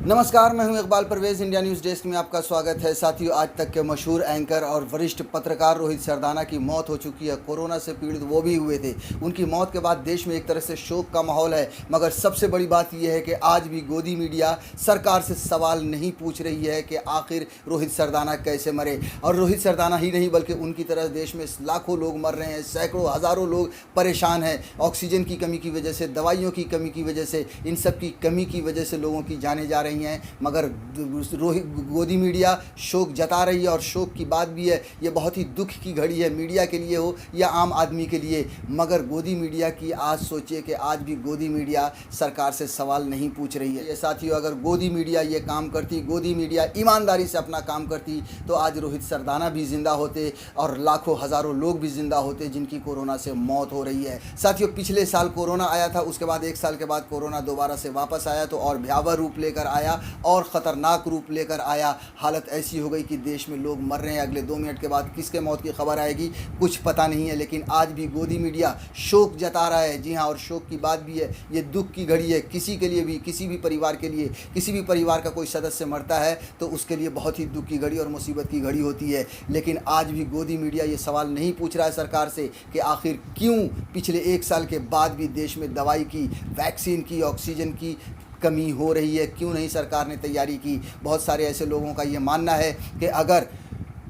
नमस्कार, मैं हूं Iqbal Parvez. India news desk में आपका स्वागत है। साथियों, आज तक के मशहूर एंकर और वरिष्ठ पत्रकार रोहित सरदाना की मौत हो चुकी है। कोरोना से पीड़ित वो भी हुए थे। उनकी मौत के बाद देश में एक तरह से शोक का माहौल है, मगर सबसे बड़ी बात यह है कि आज भी गोदी मीडिया सरकार से सवाल नहीं पूछ रही है कि आखिर रोहित सरदाना कैसे मरे। और रोहित सरदाना ही नहीं बल्कि उनकी तरह देश में लाखों लोग मर रहे हैं, सैकड़ों हज़ारों लोग परेशान हैं। ऑक्सीजन की कमी की वजह से, दवाइयों की कमी की वजह से, इन सब की कमी की वजह से लोगों की जानें जा रही हैं। मगर रोहित गोदी मीडिया शोक जता रही है और शोक की बात भी है। ये बहुत ही दुख की घड़ी है, मीडिया के लिए हो या आम आदमी के लिए। मगर गोदी मीडिया की आज सोचिए कि आज भी गोदी मीडिया सरकार से सवाल नहीं पूछ रही है। ये साथियों, अगर गोदी मीडिया ये काम करती, गोदी मीडिया ईमानदारी से अपना काम करती, तो आज रोहित सरदाना भी जिंदा होते और लाखों हज़ारों लोग भी जिंदा होते जिनकी कोरोना से मौत हो रही है। साथियों, पिछले साल कोरोना आया था, उसके बाद 1 साल के बाद कोरोना दोबारा से वापस आया तो और भयावह रूप लेकर आया और ख़तरनाक रूप लेकर आया। हालत ऐसी हो गई कि देश में लोग मर रहे हैं। अगले 2 मिनट के बाद किसके मौत की खबर आएगी कुछ पता नहीं है, लेकिन आज भी गोदी मीडिया शोक जता रहा है। जी हाँ, और शोक की बात भी है। ये दुख की घड़ी है किसी के लिए भी, किसी भी परिवार के लिए। किसी भी परिवार का कोई सदस्य मरता है तो उसके लिए बहुत ही दुख की घड़ी और मुसीबत की घड़ी होती है। लेकिन आज भी गोदी मीडिया ये सवाल नहीं पूछ रहा है सरकार से कि आखिर क्यों पिछले 1 साल के बाद भी देश में दवाई की, वैक्सीन की, ऑक्सीजन की कमी हो रही है। क्यों नहीं सरकार ने तैयारी की। बहुत सारे ऐसे लोगों का ये मानना है कि अगर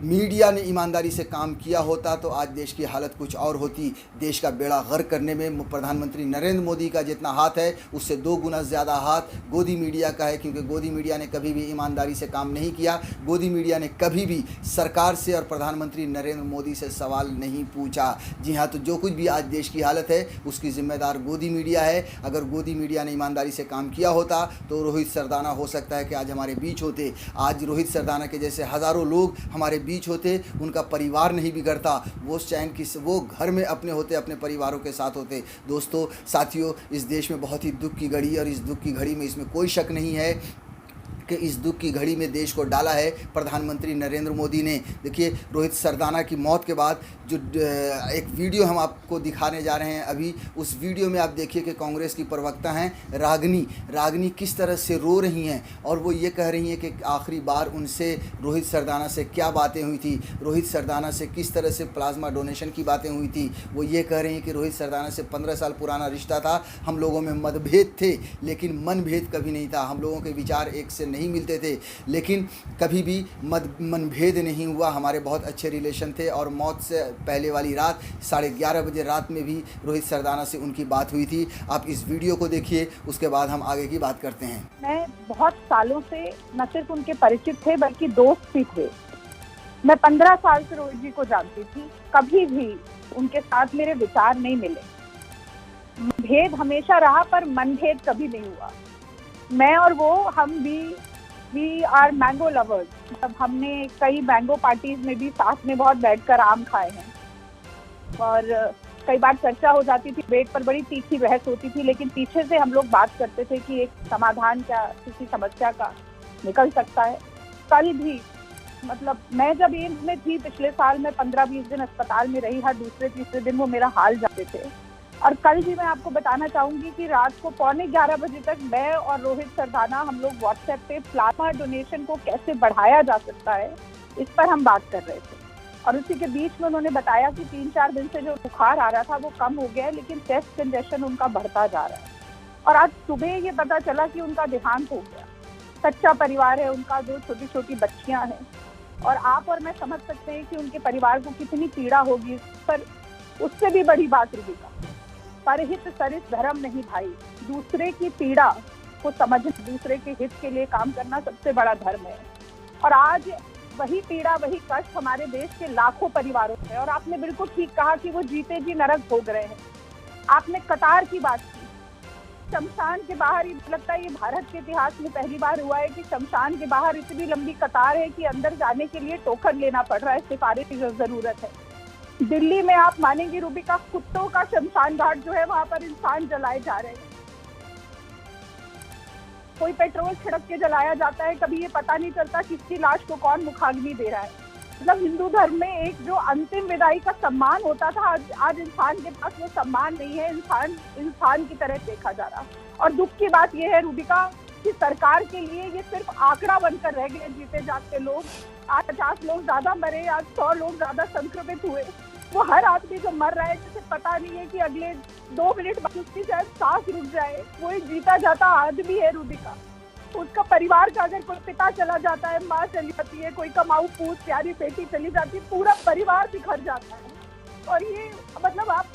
मीडिया ने ईमानदारी से काम किया होता तो आज देश की हालत कुछ और होती। देश का बेड़ा गर्क करने में प्रधानमंत्री नरेंद्र मोदी का जितना हाथ है उससे 2 गुना ज़्यादा हाथ गोदी मीडिया का है, क्योंकि गोदी मीडिया ने कभी भी ईमानदारी से काम नहीं किया। गोदी मीडिया ने कभी भी सरकार से और प्रधानमंत्री नरेंद्र मोदी से सवाल नहीं पूछा। जी हाँ, तो जो कुछ भी आज देश की हालत है उसकी ज़िम्मेदार गोदी मीडिया है। अगर गोदी मीडिया ने ईमानदारी से काम किया होता तो रोहित सरदाना हो सकता है कि आज हमारे बीच होते। आज रोहित सरदाना के जैसे हज़ारों लोग हमारे बीच होते, उनका परिवार नहीं बिगड़ता, वो चैन की वो घर में अपने होते, अपने परिवारों के साथ होते। दोस्तों, साथियों, इस देश में बहुत ही दुख की घड़ी, और इस दुख की घड़ी में इसमें कोई शक नहीं है कि इस दुख की घड़ी में देश को डाला है प्रधानमंत्री नरेंद्र मोदी ने। देखिए, रोहित सरदाना की मौत के बाद जो एक वीडियो हम आपको दिखाने जा रहे हैं अभी, उस वीडियो में आप देखिए कि कांग्रेस की प्रवक्ता हैं रागनी किस तरह से रो रही हैं और वो ये कह रही हैं कि आखिरी बार उनसे रोहित सरदाना से क्या बातें हुई थी, रोहित सरदाना से किस तरह से प्लाज्मा डोनेशन की बातें हुई थी। वो ये कह रही हैं कि रोहित सरदाना से 15 साल पुराना रिश्ता था, हम लोगों में मतभेद थे लेकिन मनभेद कभी नहीं था। हम लोगों के विचार एक से नहीं मिलते थे, लेकिन कभी भी मनभेद नहीं हुआ। हमारे बहुत अच्छे रिलेशन थे और मौत से पहले वाली रात 11:30 बजे रात में भी रोहित सरदाना से उनकी बात हुई थी। आप इस वीडियो को देखिए, उसके बाद हम आगे की बात करते हैं। मैं बहुत सालों से न सिर्फ उनके परिचित थे बल्कि दोस्त भी थे। मैं 15 साल से रोहित जी को जानती थी। कभी भी उनके साथ मेरे विचार नहीं मिले। भेद हमेशा रहा पर मनभेद कभी नहीं हुआ। मैं और वो, हम वी आर मैंगो लवर्स। मतलब हमने कई मैंगो पार्टीज में भी साथ में बहुत बैठकर आम खाए हैं और कई बार चर्चा हो जाती थी, वेट पर बड़ी तीखी बहस होती थी, लेकिन पीछे से हम लोग बात करते थे कि एक समाधान क्या किसी समस्या का निकल सकता है। कल भी, मतलब मैं जब एम्स में थी पिछले साल, मैं 15-20 दिन अस्पताल में रही। हर दूसरे तीसरे दिन वो मेरा हाल जाते थे। और कल भी मैं आपको बताना चाहूंगी कि रात को 11:45 बजे तक मैं और रोहित सरदाना, हम लोग व्हाट्सएप पे प्लाज्मा डोनेशन को कैसे बढ़ाया जा सकता है इस पर हम बात कर रहे थे। और उसी के बीच में उन्होंने बताया कि 3-4 दिन से जो बुखार आ रहा था वो कम हो गया है, लेकिन चेस्ट कंजेशन उनका बढ़ता जा रहा है। और आज सुबह ये पता चला कि उनका देहांत हो गया। सच्चा परिवार है उनका, 2 छोटी छोटी बच्चियां हैं। और आप और मैं समझ सकते हैं कि उनके परिवार को कितनी पीड़ा होगी। पर उससे भी बड़ी बात रूबिका, परहित सरित धर्म नहीं भाई। दूसरे की पीड़ा को समझना, दूसरे के हित के लिए काम करना सबसे बड़ा धर्म है। और आज वही पीड़ा, वही कष्ट हमारे देश के लाखों परिवारों में है। और आपने बिल्कुल ठीक कहा कि वो जीते जी नरक भोग रहे हैं। आपने कतार की बात की, शमशान के बाहर, ये लगता है ये भारत के इतिहास में पहली बार हुआ है कि शमशान के बाहर इतनी लंबी कतार है कि अंदर जाने के लिए टोकन लेना पड़ रहा है, सिफारिश की जरूरत है। दिल्ली में आप मानेंगी रूबिका, कुत्तों का शमशान घाट जो है वहां पर इंसान जलाए जा रहे हैं। कोई पेट्रोल छिड़क के जलाया जाता है, कभी ये पता नहीं चलता किसकी लाश को कौन मुखाग्नि दे रहा है। मतलब हिंदू धर्म में एक जो अंतिम विदाई का सम्मान होता था, आज इंसान के पास वो सम्मान नहीं है। इंसान की तरह देखा जा रहा। और दुख की बात यह है रूबिका कि सरकार के लिए ये सिर्फ आंकड़ा बनकर रह गए। जीते जागते लोग, आज 50 लोग ज्यादा मरे, आज 100 लोग ज्यादा संक्रमित हुए। वो हर आदमी जो मर रहा है जिसे पता नहीं है कि अगले 2 मिनट बाद उसकी शायद सांस रुक जाए, वो एक जीता जाता आदमी है रूबिका। उसका परिवार का अगर कोई पिता चला जाता है, माँ चली जाती है, कोई कमाऊ पूत प्यारी बेटी चली जाती है, पूरा परिवार बिखर जाता है। और ये मतलब आप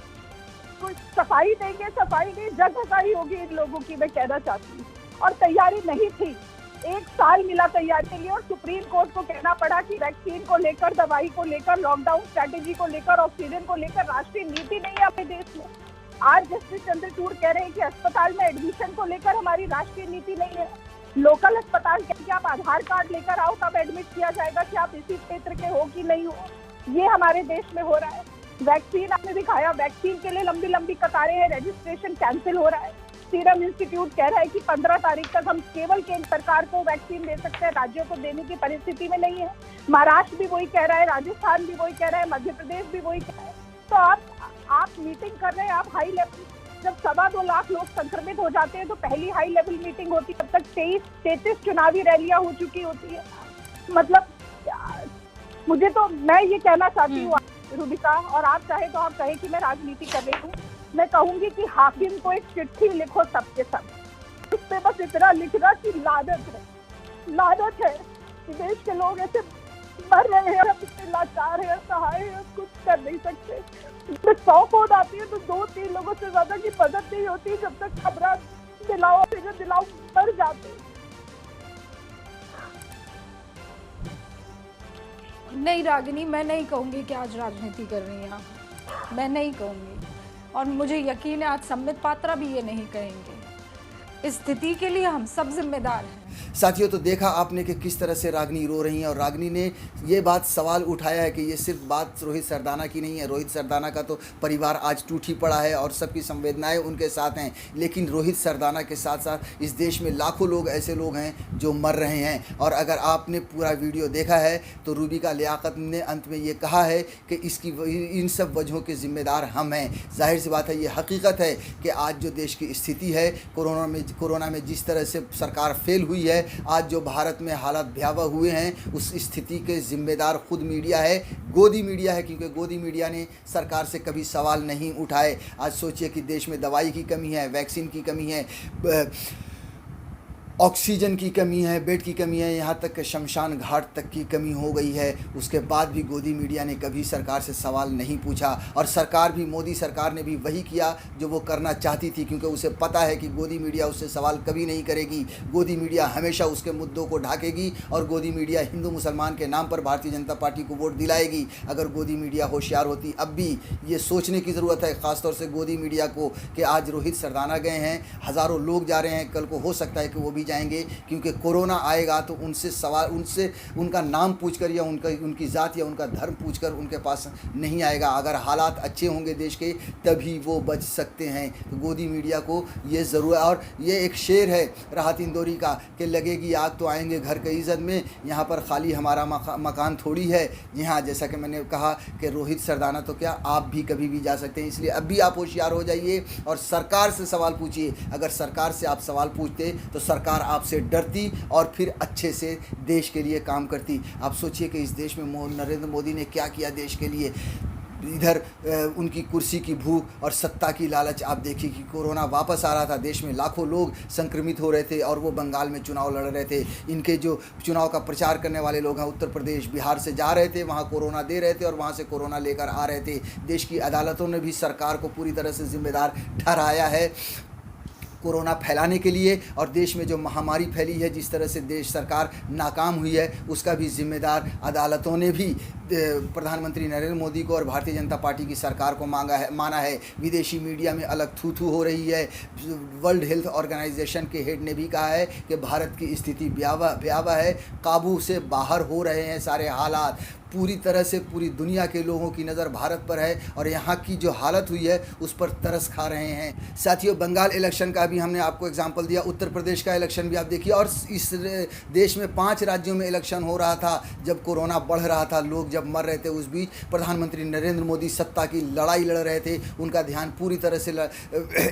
कोई सफाई देंगे, सफाई नहीं जग सफाई होगी इन लोगों की, मैं कहना चाहती हूँ। और तैयारी नहीं थी, 1 साल मिला तैयारी के लिए और सुप्रीम कोर्ट को कहना पड़ा कि वैक्सीन को लेकर, दवाई को लेकर, लॉकडाउन स्ट्रैटेजी को लेकर, ऑक्सीजन को लेकर राष्ट्रीय नीति नहीं है अपने देश में। आज जस्टिस चंद्रचूड़ कह रहे हैं कि अस्पताल में एडमिशन को लेकर हमारी राष्ट्रीय नीति नहीं है। लोकल अस्पताल कि आप आधार कार्ड लेकर आओ तब एडमिट किया जाएगा कि आप इसी क्षेत्र के हो कि नहीं हो, ये हमारे देश में हो रहा है। वैक्सीन आपने दिखाया, वैक्सीन के लिए लंबी लंबी कतारें हैं, रजिस्ट्रेशन कैंसिल हो रहा है। सीरम इंस्टीट्यूट कह रहा है कि 15 तारीख तक हम केवल केंद्र सरकार को वैक्सीन दे सकते हैं, राज्यों को देने की परिस्थिति में नहीं है। महाराष्ट्र भी वही कह रहा है, राजस्थान भी वही कह रहा है, मध्य प्रदेश भी वही कह रहा है। तो आप मीटिंग कर रहे हैं, आप हाई लेवल, जब 2.25 लाख लोग संक्रमित हो जाते हैं तो पहली हाई लेवल मीटिंग होती है, तब तक 33 चुनावी रैलियां हो चुकी होती है। मतलब मुझे तो, मैं ये कहना चाहती हूँ रूबिका, और आप चाहे तो आप कहें कि मैं राजनीति कर रही हूँ, मैं कहूंगी कि हाकिम को एक चिट्ठी लिखो सबके सब, उस पे बस इतना लिखना कि लानत है कि देश के लोग ऐसे मर रहे हैं, हम इतने लाचार हैं, असहाय हैं, कुछ कर नहीं सकते। 100 फोन आती है तो 2-3 लोगों से ज्यादा की मदद नहीं होती, जब तक खबरें दिलाओ मर जाते। नहीं रागिनी, मैं नहीं कहूँगी कि आज राजनीति कर रही हैं आप, मैं नहीं कहूँगी, और मुझे यकीन है आज सम्बित पात्रा भी ये नहीं कहेंगे। इस स्थिति के लिए हम सब जिम्मेदार हैं। साथियों, तो देखा आपने कि किस तरह से रागनी रो रही हैं, और रागनी ने ये बात सवाल उठाया है कि ये सिर्फ बात रोहित सरदाना की नहीं है। रोहित सरदाना का तो परिवार आज टूट ही पड़ा है और सबकी संवेदनाएं उनके साथ हैं, लेकिन रोहित सरदाना के साथ साथ इस देश में लाखों लोग ऐसे लोग हैं जो मर रहे हैं। और अगर आपने पूरा वीडियो देखा है तो रूबिका लियाकत ने अंत में ये कहा है कि इसकी इन सब वजहों के जिम्मेदार हम हैं। जाहिर सी बात है, ये हकीकत है कि आज जो देश की स्थिति है, कोरोना में जिस तरह से सरकार फेल हुई है, आज जो भारत में हालात भयावह हुए हैं, उस स्थिति के जिम्मेदार खुद मीडिया है, गोदी मीडिया है, क्योंकि गोदी मीडिया ने सरकार से कभी सवाल नहीं उठाए। आज सोचिए कि देश में दवाई की कमी है, वैक्सीन की कमी है, ऑक्सीजन की कमी है, बेड की कमी है, यहाँ तक कि शमशान घाट तक की कमी हो गई है। उसके बाद भी गोदी मीडिया ने कभी सरकार से सवाल नहीं पूछा, और सरकार भी, मोदी सरकार ने भी वही किया जो वो करना चाहती थी, क्योंकि उसे पता है कि गोदी मीडिया उससे सवाल कभी नहीं करेगी। गोदी मीडिया हमेशा उसके मुद्दों को ढाकेगी, और गोदी मीडिया हिंदू मुसलमान के नाम पर भारतीय जनता पार्टी को वोट दिलाएगी। अगर गोदी मीडिया होशियार होती, अब भी ये सोचने की ज़रूरत है, ख़ासतौर से गोदी मीडिया को, कि आज रोहित सरदाना गए हैं, हज़ारों लोग जा रहे हैं, कल को हो सकता है कि वो भी जाएंगे, क्योंकि कोरोना आएगा तो उनसे उनका नाम पूछकर या उनकी जात या उनका धर्म पूछकर उनके पास नहीं आएगा। अगर हालात अच्छे होंगे देश के, तभी वो बच सकते हैं। तो गोदी मीडिया को ये ज़रूर, और ये एक शेर है राहत इंदौरी का कि लगेगी आग तो आएंगे घर की इज़्ज़त में, यहाँ पर खाली हमारा मकान थोड़ी है। यहाँ जैसा कि मैंने कहा कि रोहित सरदाना तो क्या, आप भी कभी भी जा सकते हैं। इसलिए अब भी आप होशियार हो जाइए और सरकार से सवाल पूछिए। अगर सरकार से आप सवाल पूछते तो सरकार आपसे डरती और फिर अच्छे से देश के लिए काम करती। आप सोचिए कि इस देश में नरेंद्र मोदी ने क्या किया देश के लिए। इधर उनकी कुर्सी की भूख और सत्ता की लालच, आप देखिए कि कोरोना वापस आ रहा था, देश में लाखों लोग संक्रमित हो रहे थे और वो बंगाल में चुनाव लड़ रहे थे। इनके जो चुनाव का प्रचार करने वाले लोग हैं, उत्तर प्रदेश, बिहार से जा रहे थे, वहाँ कोरोना दे रहे थे और वहाँ से कोरोना लेकर आ रहे थे। देश की अदालतों ने भी सरकार को पूरी तरह से जिम्मेदार ठहराया है कोरोना फैलाने के लिए, और देश में जो महामारी फैली है, जिस तरह से देश सरकार नाकाम हुई है, उसका भी जिम्मेदार अदालतों ने भी प्रधानमंत्री नरेंद्र मोदी को और भारतीय जनता पार्टी की सरकार को माना है। विदेशी मीडिया में अलग थू हो रही है। वर्ल्ड हेल्थ ऑर्गेनाइजेशन के हेड ने भी कहा है कि भारत की स्थिति भयावह है, काबू से बाहर हो रहे हैं सारे हालात। पूरी तरह से पूरी दुनिया के लोगों की नज़र भारत पर है और यहाँ की जो हालत हुई है उस पर तरस खा रहे हैं। साथियों, बंगाल इलेक्शन का भी हमने आपको एग्जाम्पल दिया, उत्तर प्रदेश का इलेक्शन भी आप देखिए, और इस देश में 5 राज्यों में इलेक्शन हो रहा था जब कोरोना बढ़ रहा था, लोग जब मर रहे थे। उस बीच प्रधानमंत्री नरेंद्र मोदी सत्ता की लड़ाई लड़ रहे थे, उनका ध्यान पूरी तरह से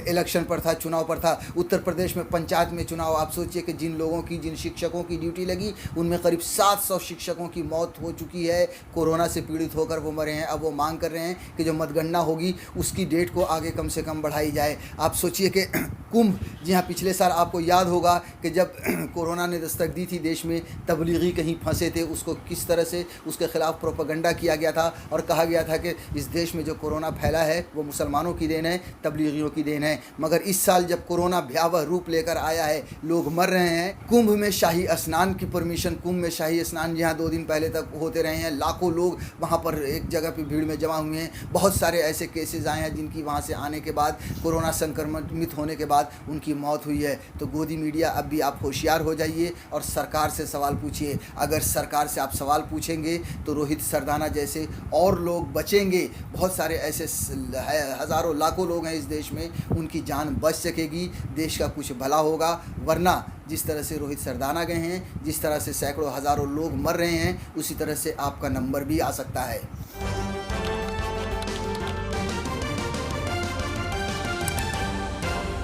इलेक्शन पर था, चुनाव पर था। उत्तर प्रदेश में पंचायत में चुनाव, आप सोचिए कि जिन लोगों की, जिन शिक्षकों की ड्यूटी लगी उनमें करीब 700 शिक्षकों की मौत हो चुकी है, कोरोना से पीड़ित होकर वो मरे हैं। अब वो मांग कर रहे हैं कि जो मतगणना होगी उसकी डेट को आगे कम से कम बढ़ाई जाए। आप सोचिए कि कुंभ, जी हाँ, पिछले साल आपको याद होगा कि जब कोरोना ने दस्तक दी थी देश में, तबलीगी कहीं फंसे थे, उसको किस तरह से उसके खिलाफ प्रोपेगेंडा किया गया था और कहा गया था कि इस देश में जो कोरोना फैला है वो मुसलमानों की देन है, तबलीगियों की देन है। मगर इस साल जब कोरोना भयावह रूप लेकर आया है, लोग मर रहे हैं। कुंभ में शाही स्नान की परमिशन, कुंभ में शाही स्नान जहाँ 2 दिन पहले तक होते रहे हैं, लाखों लोग वहाँ पर एक जगह पर भीड़ में जमा हुए हैं। बहुत सारे ऐसे केसेस आए हैं जिनकी वहाँ से आने के बाद, कोरोना संक्रमित होने के बाद उनकी मौत हुई है। तो गोदी मीडिया, अब भी आप होशियार हो जाइए और सरकार से सवाल पूछिए। अगर सरकार से आप सवाल पूछेंगे तो रोहित सरदाना जैसे और लोग बचेंगे। बहुत सारे ऐसे हज़ारों लाखों लोग हैं इस देश में, उनकी जान बच सकेगी, देश का कुछ भला होगा। वरना जिस तरह से रोहित सरदाना गए हैं, जिस तरह से सैकड़ों हज़ारों लोग मर रहे हैं, उसी तरह से आपका नंबर भी आ सकता है।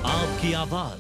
आपकी आवाज